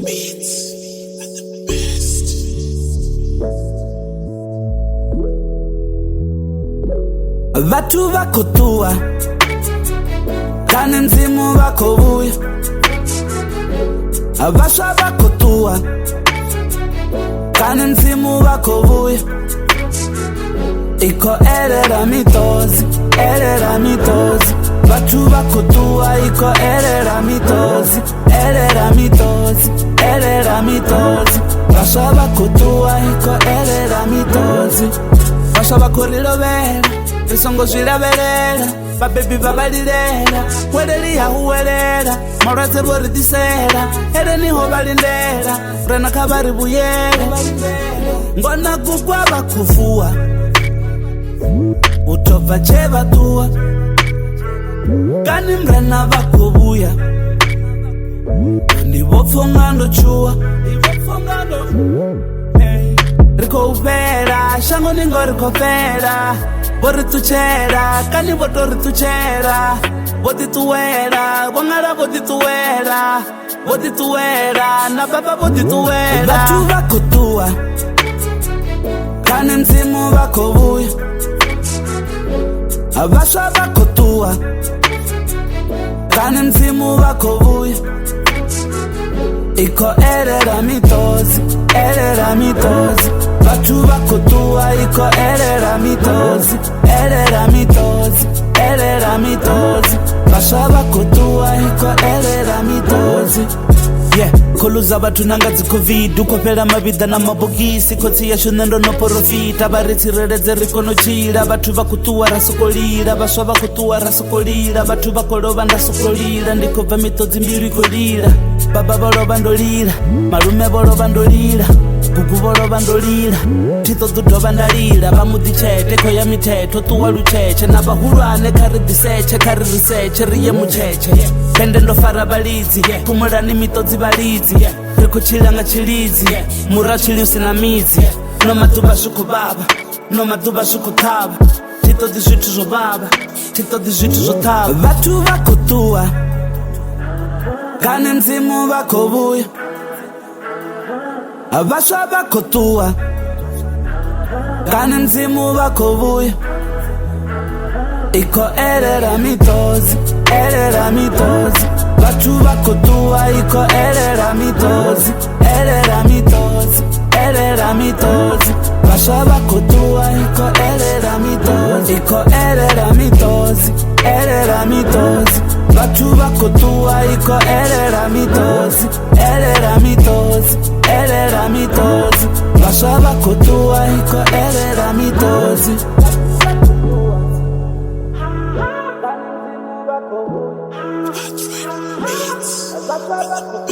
beats at the best. Vatu vako tua kane mzimu vako vuya, vaswa vako tua kane mzimu vako vuya. Iko erera mitozi, erera mitozi. Vatu vako tua, iko erera mitozi, erera mitozi, erera mitozi. Vaswa vako tua, iko erera mitozi. Vaswa vako rilovera, visongo zviraverera, vabebi vavalilera, wereliya huwerera, marwadze voridisera, ere niho valindera, rena kavari vuyera. Ngona kukwa vakufuwa, utobva chevatua, kani mrena vakovuya, ndivopfonga ndochuwa, riko upera, shango ningo riko pera, vorituchera, kani votorituchera, votituwera, vongara votituwera, votituwera, na baba votituwera. Vatu vakotua, kani mzimu vakovuya, vaswa vako tua, kane mzimu vako vuya. Iko erera mitozi, erera mitozi. Vatu vako tua, iko erera mitozi, erera mitozi, erera mitozi. Vaswa vako tua, iko erera mitozi. Yeah, koluza vatu nanga covid, ukopela mavida na mabogisi, kotsi ya shunendo no profita, baritsireleze rikonochira, vatu vakutua rasokolira, vaswa vakutua rasokolira, vatu vakolova ndasokolira, ndikobva mitodzi mbiri kolira, baba volova ndolira, malume volova ndolira, gugu volova ndolira, titodzi dova ndalira, vamudzi chete koya miteto tuwa lucheche, na vahulwane kari diseche, kari riseche, riye mucheche, pende ndofara validzi, kumulani mitodzi validzi, rikuchilanga chilidzi, mura chili usina midzi, no maduva zvukubaba, no maduva zvukutava, titodzi zvitu zvobaba, titodzi zvitu zvotava. Vatu vakotua, kane mzimu vakovuya, vaswa vakotua, kane mzimu vakovuya. Iko erera mitozi, erera mitozi. Vatu vakotua, iko erera mitozi, erera mitozi, erera mitozi. Vaswa vakotua, iko erera mitozi, iko erera mitozi, erera mitozi. Vatu vakotua, iko erera mitozi, erera mitozi, erera mitozi. Vaswa vakotua, iko erera mitozi. Beats.